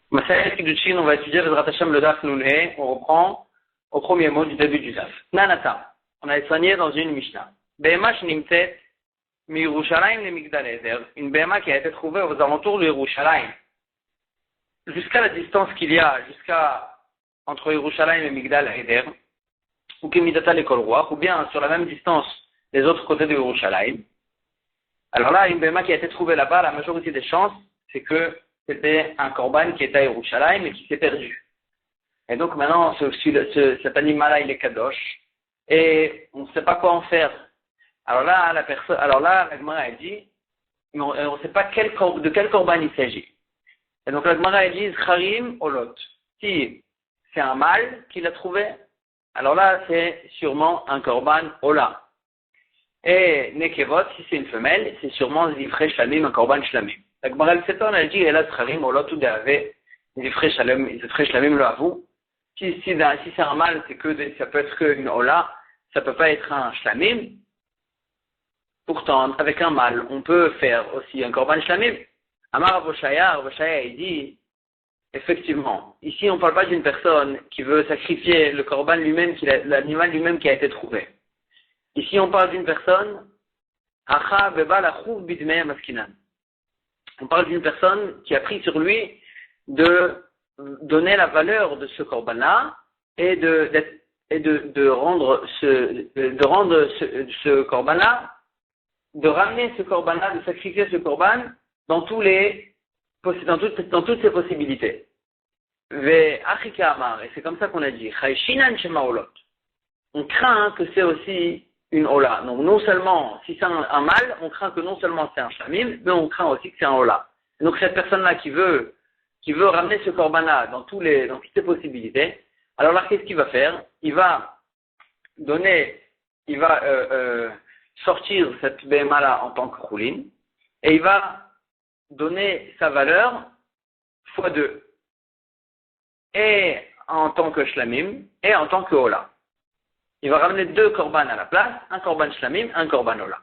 Masayel Kiddushin, on va étudier le Hashem le Daf Nunhe. On reprend au premier mot du début du Daf. Nanata. On a soigné dans une Mishnah. Behema Shnimtet mi Yerushalayim le Migdal Eder. Une Behema qui a été trouvée aux alentours de Yerushalayim. Jusqu'à la distance qu'il y a, entre Yerushalayim et Migdal Eder, ou Kemidata l'école roi, ou bien sur la même distance des autres côtés de Yerushalayim. Alors là, une Behema qui a été trouvée là-bas, la majorité des chances, c'est que c'était un korban qui était à Yerushalayim et qui s'est perdu. Et donc maintenant, cet animal-là, il est kadosh, et on ne sait pas quoi en faire. Alors là, la Gemara a dit, on ne sait pas de quel korban il s'agit. Et donc la Gemara a dit, Zcharim olot. Si c'est un mâle qui l'a trouvé, alors là, c'est sûrement un korban ola. Et nekevot, si c'est une femelle, c'est sûrement zifre shlamim, un korban shlamim. La Gemara elle s'étonne, elle dit, elle a zcharim olot ou d'ave, zifre shlamim le avou. Si c'est un mâle, ça peut être qu'une ola, ça peut pas être un shlamim. Pourtant, avec un mâle, on peut faire aussi un korban shlamim. Amar Avoshaya il dit, effectivement, ici on ne parle pas d'une personne qui veut sacrifier le korban lui-même, l'animal lui-même qui a été trouvé. Ici on parle d'une personne, Acha beba lachouv bidmei maskinan. On parle d'une personne qui a pris sur lui de donner la valeur de ce korban-là et de rendre ce korban-là, de ramener ce korban-là, de sacrifier ce korban dans toutes ses possibilités. Ve achika amar, et c'est comme ça qu'on a dit, chayshinan shema olot. On craint que c'est aussi une ola. Donc non seulement, si c'est un mâle, on craint que non seulement c'est un shamim, mais on craint aussi que c'est un ola. Et donc cette personne-là qui veut ramener ce korban-là dans toutes ses possibilités, alors là qu'est-ce qu'il va faire? Il va sortir cette béma-là en tant que choulin, et il va donner sa valeur fois 2. Et en tant que shlamim, et en tant que ola. Il va ramener 2 korban à la place, un korban shlamim, un korban ola.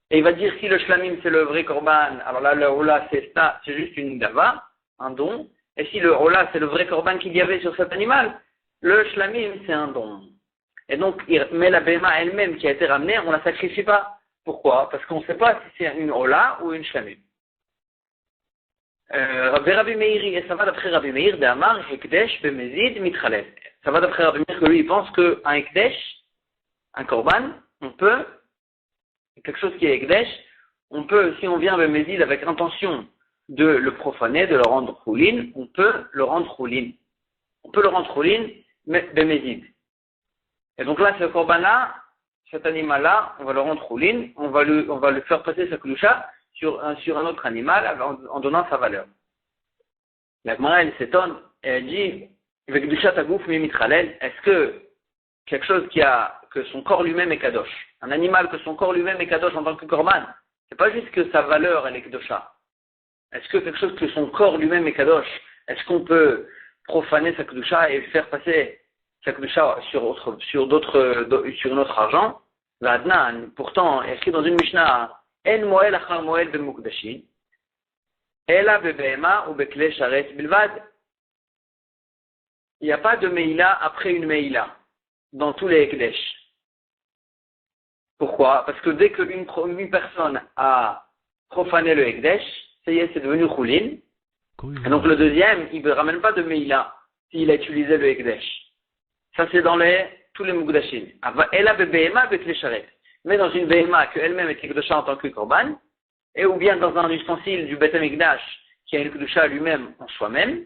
Et il va dire si le shlamim c'est le vrai korban, alors là le ola c'est juste une dava, un don. Et si le ola c'est le vrai korban qu'il y avait sur cet animal, le shlamim c'est un don. Et donc, mais la béma elle-même qui a été ramenée, on la sacrifie pas. Pourquoi? Parce qu'on ne sait pas si c'est une ola ou une shlamim. Rabbi Meir, et ça va d'après Rabbi Meir, d'Amar, Hekdesh, Bemezid, Mitchalef. Ça va d'après Rabbi Meir que lui, il pense qu'un Hekdesh, un korban, on peut, quelque chose qui est Hekdesh, on peut, si on vient Bemezid avec intention de le profaner, de le rendre choulin, on peut le rendre choulin. On peut le rendre choulin, mais Bemezid. Et donc là, ce korban-là, cet animal-là, on va le rendre choulin, on va lui faire passer sa klusha sur un autre animal en donnant sa valeur. La Gemara elle s'étonne et elle dit est-ce que quelque chose que son corps lui-même est kadosh, un animal que son corps lui-même est kadosh en tant que korban, c'est pas juste que sa valeur elle est kedosha. Est-ce que quelque chose que son corps lui-même est kadosh, est-ce qu'on peut profaner sa kedosha et faire passer sa kedosha sur un autre argent? Pourtant écrit dans une Mishnah En moel achar moel b'mukdashin, ela bebehema ou bekle sharet bilvad. Il n'y a pas de meila après une meila dans tous les ekdesh. Pourquoi? Parce que dès qu'une personne a profané le ekdesh, ça y est, c'est devenu choulin. Et donc le deuxième, il ne ramène pas de meila s'il a utilisé le ekdesh. Ça c'est dans tous les mukdashin. Ela bebehema bekle sharet. Mais dans une béhéma qu'elle-même est kedusha en tant que korban, et ou bien dans un ustensile du Beth Amikdash qui a une kedusha lui-même en soi-même,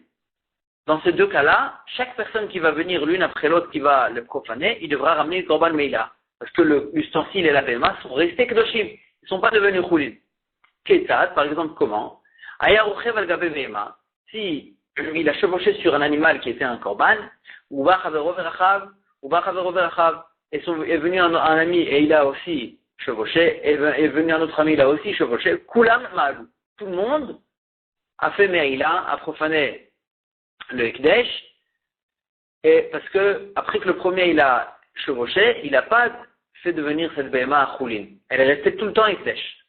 dans ces deux cas-là, chaque personne qui va venir l'une après l'autre qui va le profaner, il devra ramener le korban meila. Parce que l'ustensile et la béhéma sont restés kedushim, ils ne sont pas devenus choulin. Ketzad, par exemple, comment? Ayaruchev al gabe béhéma, si il a chevauché sur un animal qui était un korban, ou ba chavero verachav, est venu un ami et il a aussi chevauché, est venu un autre ami, il a aussi chevauché, Kulam Ma'alou. Tout le monde a fait Meïla, a profané le Ekdesh, et parce que, après que le premier il a chevauché, il n'a pas fait devenir cette Béma à Choulin. Elle est restée tout le temps Ekdesh.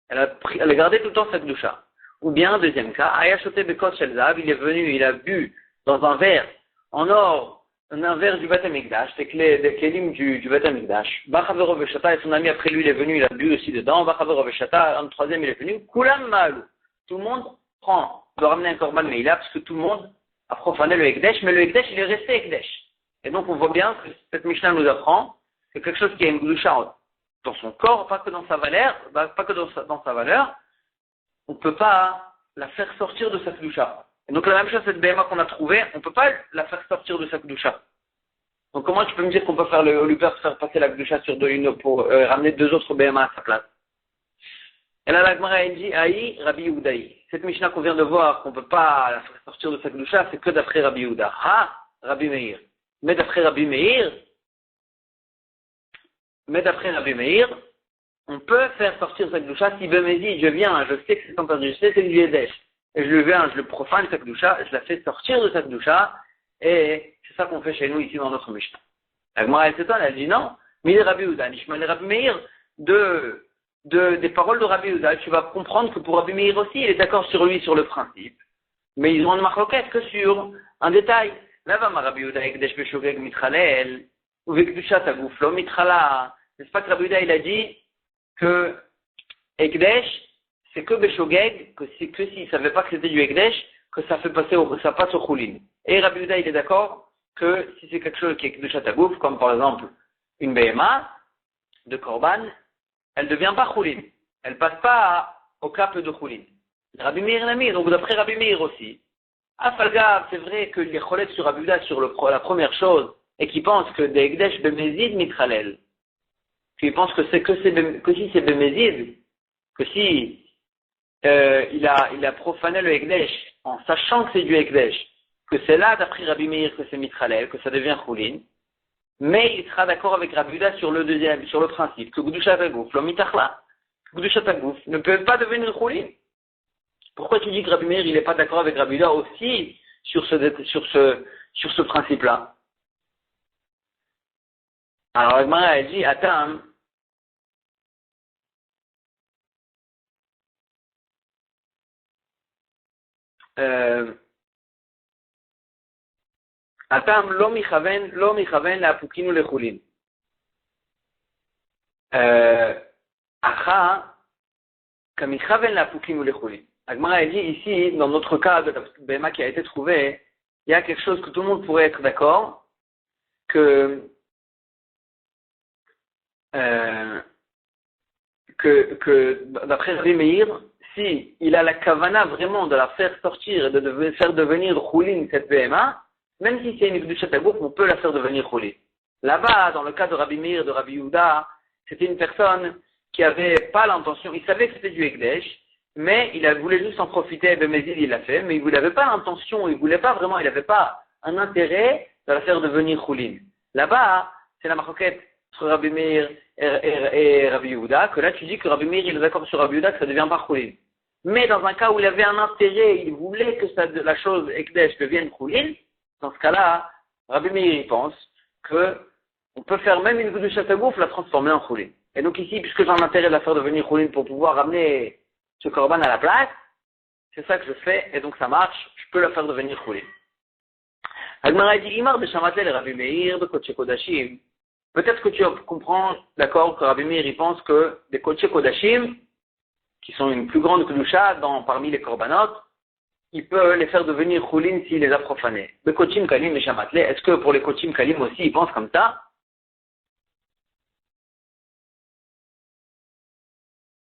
Elle a gardé tout le temps sa Kedusha. Ou bien, deuxième cas, Ayachoté Bekos Shelzav, il est venu, il a bu dans un verre en or, un verre du Beth Amikdash, des kelim du Beth Amikdash. Bachavero Veshata, et son ami après lui, il est venu, il a bu aussi dedans. Bachavero Veshata, un troisième, il est venu. Kulam Maalou. Tout le monde doit ramener un korban Meila, parce que tout le monde a profané le Ekdesh, mais le Ekdesh, il est resté Ekdesh. Et donc, on voit bien que cette Mishnah nous apprend que quelque chose qui a une gloucha dans son corps, pas que dans sa valeur, dans sa valeur, on ne peut pas la faire sortir de sa gloucha. Et donc, la même chose, cette BMA qu'on a trouvée, on ne peut pas la faire sortir de sa gloucha. Donc, comment tu peux me dire qu'on peut lui faire passer la gloucha sur une pour ramener deux autres BMA à sa place? Et là, la Gemara dit, Aïe, Rabbi Yehudaï. Cette Mishnah qu'on vient de voir, qu'on ne peut pas la faire sortir de sa gloucha, c'est que d'après Rabbi Yehuda. Ah, Rabbi Meir. Mais d'après Rabbi Meir, on peut faire sortir sa gloucha si Bemezid, je viens, je sais que c'est interdit, je sais que c'est du Yedesh, et je viens, je le profane sa gloucha, je la fais sortir de sa gloucha, et c'est ça qu'on fait chez nous ici dans notre Mishnah. La Gemara elle dit non, mais il est Rabbi Yehuda, Nishma le Rabbi Meir, des paroles de Rabbi Yehuda, tu vas comprendre que pour Rabbi Meir aussi, il est d'accord sur lui, sur le principe, mais ils ont une marloquette que sur un détail. Là-bas, Rabbi Yehuda, Ekdesh Beshogeg Mitchalel, ou Vekdushat Aguflo Mitchala. N'est-ce pas que Rabbi Yehuda, il a dit que Ekdesh, c'est que Beshogeg, que s'il ne savait pas que c'était du Ekdesh, que ça passe au Choulin. Et Rabbi Yehuda, il est d'accord que si c'est quelque chose qui est Ekdushat Aguf, comme par exemple une BMA de Korban, elle ne devient pas Choulin. Elle ne passe pas au cap de Choulin. Rabbi Meir l'a mis, donc d'après Rabbi Meir aussi. Afalgav, c'est vrai que les cholètes sur Rabbi Yehuda sur la première chose, et qui pense que des Ekdesh Bemezid Mitralel, qui pense que si c'est Bemezid, que si il a profané le Ekdesh en sachant que c'est du Ekdesh, que c'est là d'après Rabbi Meir que c'est Mitralel, que ça devient Choulin, mais il sera d'accord avec Rabbi Yehuda sur le principe, que Gdushat Aguf, lo mitachla, Gdushat Aguf ne peut pas devenir Choulin. Pourquoi tu dis que Rabbi Meir il n'est pas d'accord avec Rabbi Yehuda aussi sur ce principe-là? Alors la Gemara elle dit Atam Atam lo michaven la pukinu le chulin. Acha kamichaven la pukinu le chulin. La Gemara elle dit ici, dans notre cas de la BMA qui a été trouvé, il y a quelque chose que tout le monde pourrait être d'accord, que d'après Rabbi Meir, si il a la kavana vraiment de la faire sortir et de faire devenir choulin cette BMA, même si c'est une Gdushat Aguf, on peut la faire devenir choulin. Là-bas, dans le cas de Rabbi Meir, de Rabbi Yehuda, c'était une personne qui avait pas l'intention, il savait que c'était du Ekdesh, mais il voulait juste en profiter, Bemezid il l'a fait, mais il n'avait pas l'intention, il n'avait pas un intérêt de la faire devenir choulin. Là-bas, c'est la marquette entre Rabbi Meir et Rabbi Yehuda, que là tu dis que Rabbi Meir il est d'accord sur Rabbi Yehuda que ça ne devient pas choulin. Mais dans un cas où il avait un intérêt, il voulait que la chose Ekdesh devienne choulin, dans ce cas-là, Rabbi Meir il pense que on peut faire même une Gdushat Aguf, la transformer en choulin. Et donc ici, puisque j'ai un intérêt de la faire devenir choulin pour pouvoir ramener ce korban à la place, c'est ça que je fais, et donc ça marche, je peux la faire devenir choulin. Agmara dit Imar de Shamatel et Rabbi Meir de Kodesh Kodashim. Peut-être que tu comprends, d'accord, que Rabbi Meir il pense que des Kodesh Kodashim, qui sont une plus grande Kedusha parmi les korbanot, il peut les faire devenir choulin s'il les a profanés. Les Kodesh Kalim et Shamatle, est-ce que pour les Kodesh Kalim aussi ils pensent comme ça?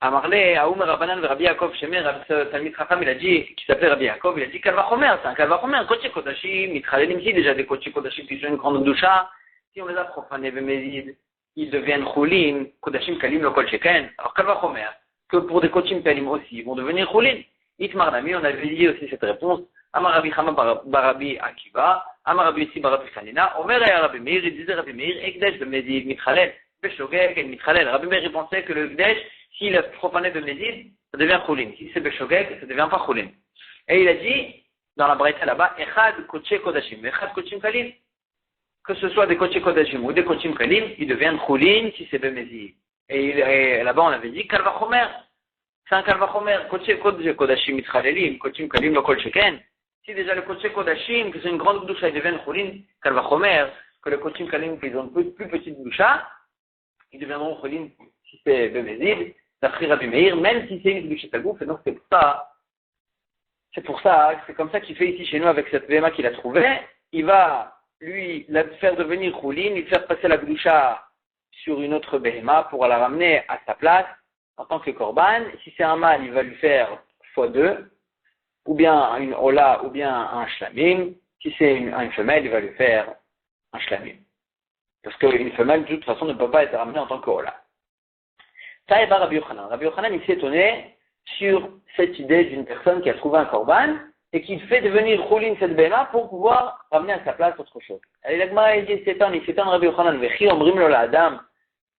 Amarle, Aoumer Rabbanan, Rabbi Yaakov, Shemer, Talmid Chacham, il a dit, qui s'appelait Rabbi Yaakov, il a dit Kalvachomer, c'est un Kalvachomer, Kodesh Kodashim, Mitralelim, si déjà des Kodesh Kodashim qui sont une grande doucha, si on les a profanés, Bemezid, ils deviennent Choulin, Kodashim Kalim, le Kol Sheken. Alors Kalvachomer, que pour des Kodashim Kalim aussi, ils vont devenir Choulin. Itmar Nami, on avait dit aussi cette réponse, Amar Rabbi Chama Barabi Akiva, Amar Rabbi Yissi Barabi Chanina, Omer et Rabbi Meir, il disait Rabbi Meir, Ekdesh Bemezid, Mitralel, Beshogeg et Mitralel. Rabbi Meir, il pensait que le Ekdesh, s'il est profané de Mézid, ça devient choulin. Si c'est Beshogeg, ça ne devient pas choulin. Et il a dit, dans la braïta là-bas, Echad Kodesh Kodashim, Echad Kodesh Kalim, que ce soit des Kodesh Kodashim ou des Kodesh Kalim, ils deviennent choulin si c'est Bemezid. Et là-bas, on avait dit, Kalvachomer, c'est un kalvachomer, kodashim mitchalelim, kochim kalim lo kol sheken. Si déjà le kodesh kodashim, que c'est une grande doucha, ils deviennent cholin, kalvachomer, que le kochim kalim, qu'ils ont une plus petite doucha, ils deviendront cholin si c'est bemezid, d'après Rabbi Meir, même si c'est une doucha tagouf, et donc c'est comme ça qu'il fait ici chez nous avec cette VMA qu'il a trouvée. Il va, lui, la faire devenir cholin, lui faire passer la doucha sur une autre BMA pour la ramener à sa place en tant que korban. Si c'est un mâle, il va lui faire x2, ou bien une ola, ou bien un shlamim. Si c'est une femelle, il va lui faire un shlamim. Parce qu'une femelle, de toute façon, ne peut pas être ramenée en tant que ola. Taïba Rabbi Yochanan. Rabbi Yochanan, il s'est étonné sur cette idée d'une personne qui a trouvé un korban et qui fait devenir choulin cette béma pour pouvoir ramener à sa place autre chose. Et l'agma, il s'étonne Rabbi Yochanan, vechi omrim lo la adam,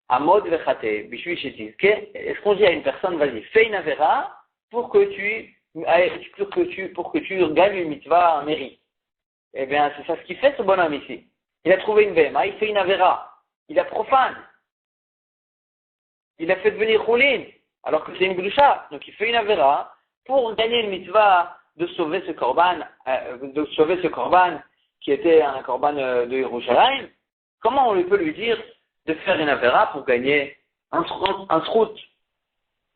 amod vechate, bishvi shetizke. Est-ce qu'on dit à une personne, vas-y, fais une avera pour que tu gagnes une mitzvah, un mérite? Eh bien, c'est ça ce qu'il fait, ce bonhomme ici. Il a trouvé une béma, il fait une avera. Il a profane. Il a fait devenir choulin, alors que c'est une gloucha. Donc il fait une avera pour gagner une mitzvah de sauver ce korban, qui était un korban de Yerushalayim. Comment on peut lui dire de faire une avera pour gagner un srout?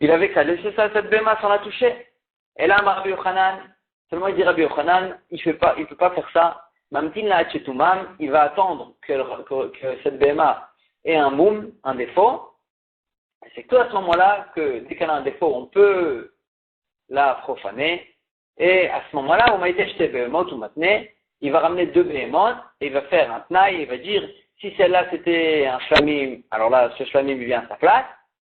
Il avait qu'à laisser ça, cette béma sans la toucher. Et là, Rabbi Yochanan, seulement il dit Rabbi Yochanan, il peut pas faire ça. Mamtin la hachetumam, il va attendre que cette béma ait un moum, un défaut. C'est que à ce moment-là que dès qu'elle a un défaut, on peut la profaner. Et à ce moment-là, on m'a été acheté béhémot ou matné, il va ramener 2 béhémot et il va faire un tnaï, il va dire si celle-là c'était un shlamim, alors là ce shlamim vient à sa place,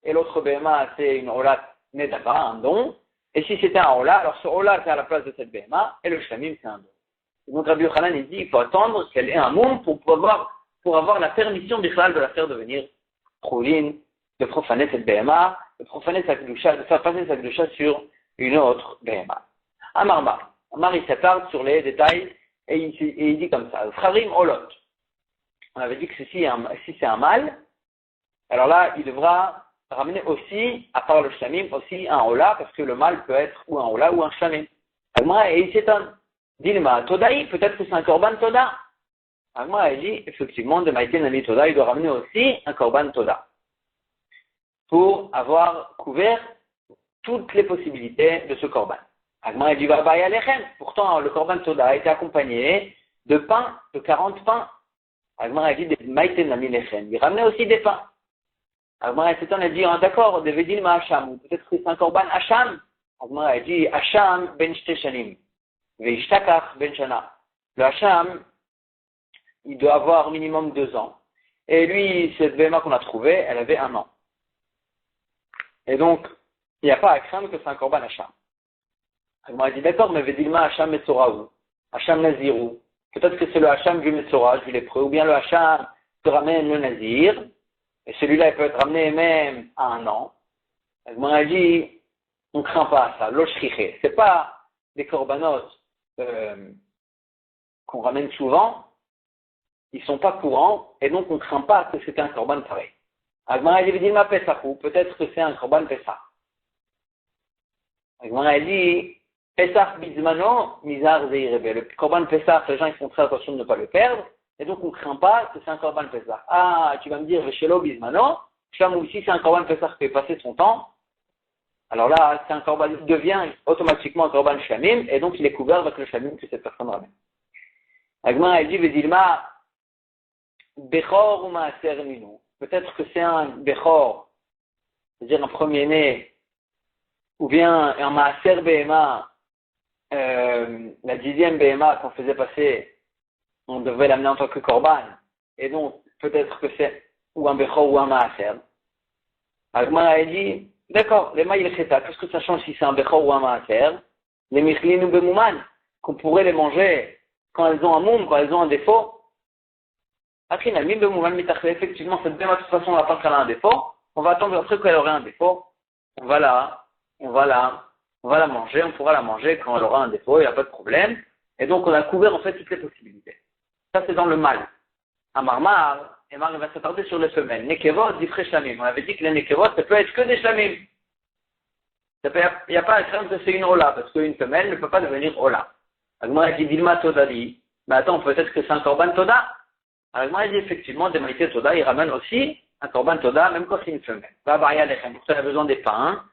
et l'autre béhéma c'est une olat nedaba, un don, et si c'était un ola, alors ce ola c'est à la place de cette béhéma, et le shlamim c'est un don. Et donc Rabbi Yochanan il dit il faut attendre qu'elle ait un monde pour avoir la permission d'Israël de la faire devenir choulin, de profaner cette béhéma, de profaner sa gloucha, de faire passer sa gloucha sur une autre béhéma. Amar il s'attarde sur les détails et il dit comme ça. Frarim olot. On avait dit que si c'est un mâle, alors là, il devra ramener aussi, à part le shlamim, aussi un ola, parce que le mâle peut être ou un ola ou un shlamim. Et il s'étonne. Dilma, todaï, peut-être que c'est un korban toda. Agma, il dit, effectivement, de maïten ali toda, il doit ramener aussi un korban toda. Pour avoir couvert toutes les possibilités de ce korban. Agma dit Vabaï Alechem. Pourtant, le korban toda a été accompagné de pain, de 40 pains. Agma dit des maïten ami lechem. Il ramenait aussi des pains. Agma s'étonne et dit d'accord, devedil ma hacham, ou peut-être que c'est un korban hacham. Agma dit hacham ben shte shanim, veishtakach ben shana. Le hacham, il doit avoir minimum 2 ans. Et lui, cette béma qu'on a trouvée, elle avait 1 an. Et donc, il n'y a pas à craindre que c'est un korban hacham. Agma dit d'accord, mais Vedilma Hacham Metzoraou, Hacham Nazirou. Peut-être que c'est le Hacham du Metzora, du lépreux, ou bien le Hacham te ramène le Nazir, et celui-là il peut être ramené même à 1 an. Agma dit, on ne craint pas ça, l'oshriché. C'est pas des korbanot qu'on ramène souvent, ils sont pas courants, et donc on ne craint pas que c'était un korban pareil. Agma dit Vedilma Pesachou, peut-être que c'est un korban Pesach. Agma dit, Pesach bizmano, mizar zeirebe. Le korban Pesach, les gens ils font très attention de ne pas le perdre, et donc on ne craint pas que c'est un korban Pesach. Ah, tu vas me dire, Veshelo bizmano, Sham aussi c'est un korban Pesach qui est passé son temps, alors là, c'est un korban, il devient automatiquement un korban Shamim, et donc il est couvert avec le Shamim que cette personne ramène. Agma elle dit, Vedilma, Bechor ou Maaser Minu. Peut-être que c'est un Bechor, c'est-à-dire un premier-né, ou bien un Maaser Behema, la 10e BMA qu'on faisait passer, on devait l'amener en tant que korban, et donc peut-être que c'est ou un bechor ou un maaser. Agma a dit, d'accord, les maïl cheta, qu'est-ce que ça change si c'est un bechor ou un maaser? Les michlin ou bemouman, qu'on pourrait les manger quand elles ont un moum, quand elles ont un défaut. Après, effectivement, cette BMA, de toute façon, on va attendre qu'elle a un défaut, on va attendre après qu'elle aurait un défaut, on va la manger, on pourra la manger quand elle aura un défaut, il n'y a pas de problème. Et donc on a couvert en fait toutes les possibilités. Ça c'est dans le mâle. À Marmar, il va s'attarder sur les femelles. Nekevot, dit shlamim. On avait dit que les nekevot, ça peut être que des shlamim. Il n'y a pas à craindre que c'est une Ola, parce qu'une femelle ne peut pas devenir Ola. Agmara dit Dilma Toda dit, mais attends, peut-être que c'est un Korban Toda. Agmara dit effectivement, des Maïté Toda, il ramène aussi un Korban Toda, même quand c'est une femelle. Va Baria Lechem, pour ça il a besoin des pains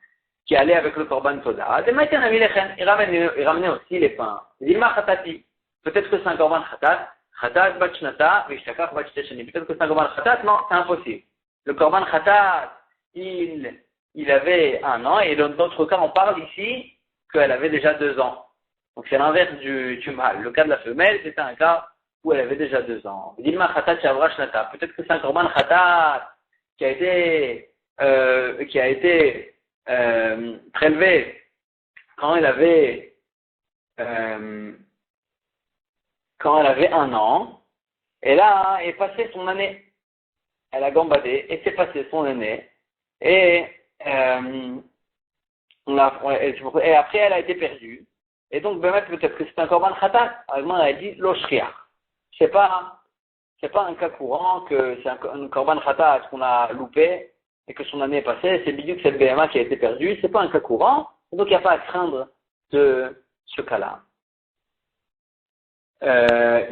qui allaient avec le Korban Toda. Des Maïté Nami Lechem, il ramenait aussi les pains. Dilma Khatati, peut-être que c'est un Korban Khatat, Khatat Bachnata, Vishtakach Bachteshani, peut-être que c'est un Korban Khatat, non, c'est impossible. Le Korban Khatat, il avait 1 an, et dans d'autres cas, on parle ici qu'elle avait déjà 2 ans. Donc c'est l'inverse du mâle. Le cas de la femelle, c'était un cas où elle avait déjà 2 ans. Dilma Khatat Shavra Shnata. Peut-être que c'est un Korban Khatat qui a été prélevé quand elle avait 1 an, et là, elle est passée son année. Elle a gambadé, et c'est passé son année, et après elle a été perdue. Et donc, peut-être que c'est un korban khatat. Alors, elle a dit l'oshriach. C'est pas un cas courant que c'est un korban khatat qu'on a loupé et que son année est passée. C'est bidou que c'est le BMA qui a été perdu. C'est pas un cas courant. Donc, il n'y a pas à craindre de ce cas-là.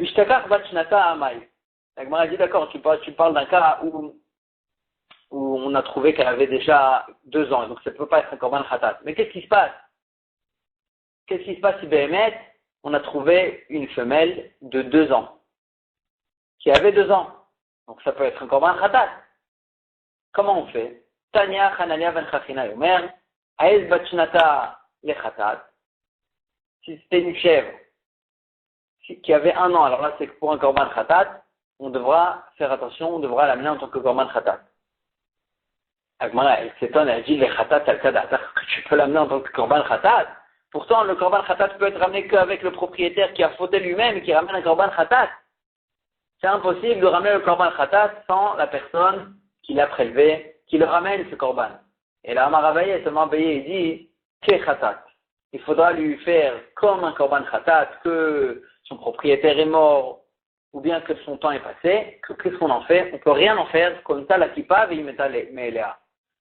Ishtakach bachnata amay. L'agmara dit d'accord, tu parles d'un cas où on a trouvé qu'elle avait déjà 2 ans. Donc, ça ne peut pas être un korban khatat. Mais qu'est-ce qui se passe? Qu'est-ce qui se passe si Béhémet, on a trouvé une femelle de 2 ans, qui avait 2 ans? Donc ça peut être un korban khatat. Comment on fait? Tanya Hanania ben Chachina Yomer, Aez Bachnata le khatat. Si c'était une chèvre qui avait 1 an, alors là c'est que pour un korban khatat, on devra faire attention, on devra l'amener en tant que korban khatat. Agmara, elle s'étonne, elle dit le khatat al-kadat, que tu peux l'amener en tant que korban khatat. Pourtant, le korban khatat peut être ramené qu'avec le propriétaire qui a fauté lui-même et qui ramène un korban khatat. C'est impossible de ramener le korban khatat sans la personne qui l'a prélevé, qui le ramène ce korban. Et là, Amarabaye est seulement payé et dit, ke khatat. Il faudra lui faire comme un korban khatat, que son propriétaire est mort, ou bien que son temps est passé. Qu'est-ce qu'on en fait? On peut rien en faire, comme ça, la kippa,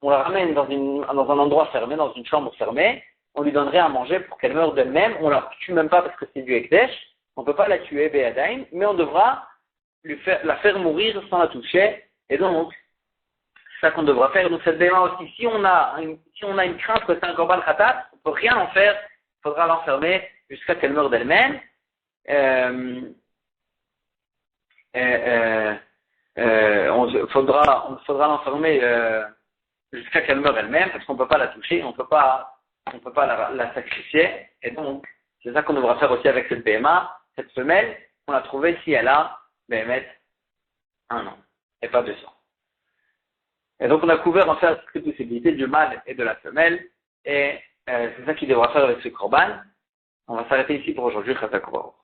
on la ramène dans un endroit fermé, dans une chambre fermée. On lui donnerait à manger pour qu'elle meure d'elle-même. On la tue même pas parce que c'est du Ekdesh. On peut pas la tuer, Be'adaim, mais on devra la faire mourir sans la toucher. Et donc, c'est ça qu'on devra faire. Donc, cette béma aussi, si on a une crainte que c'est un korban khatat, on peut rien en faire. Il faudra l'enfermer jusqu'à qu'elle meure d'elle-même. On faudra l'enfermer jusqu'à qu'elle meure elle-même, parce qu'on peut pas la toucher, on peut pas la sacrifier, et donc, c'est ça qu'on devra faire aussi avec cette BMA, cette femelle, on l'a trouvée si elle a, BMS, 1 an, et pas 2 ans. Et donc, on a couvert en fait toutes les possibilités du mâle et de la femelle, et c'est ça qu'il devra faire avec ce korban. On va s'arrêter ici pour aujourd'hui, Khatakouro.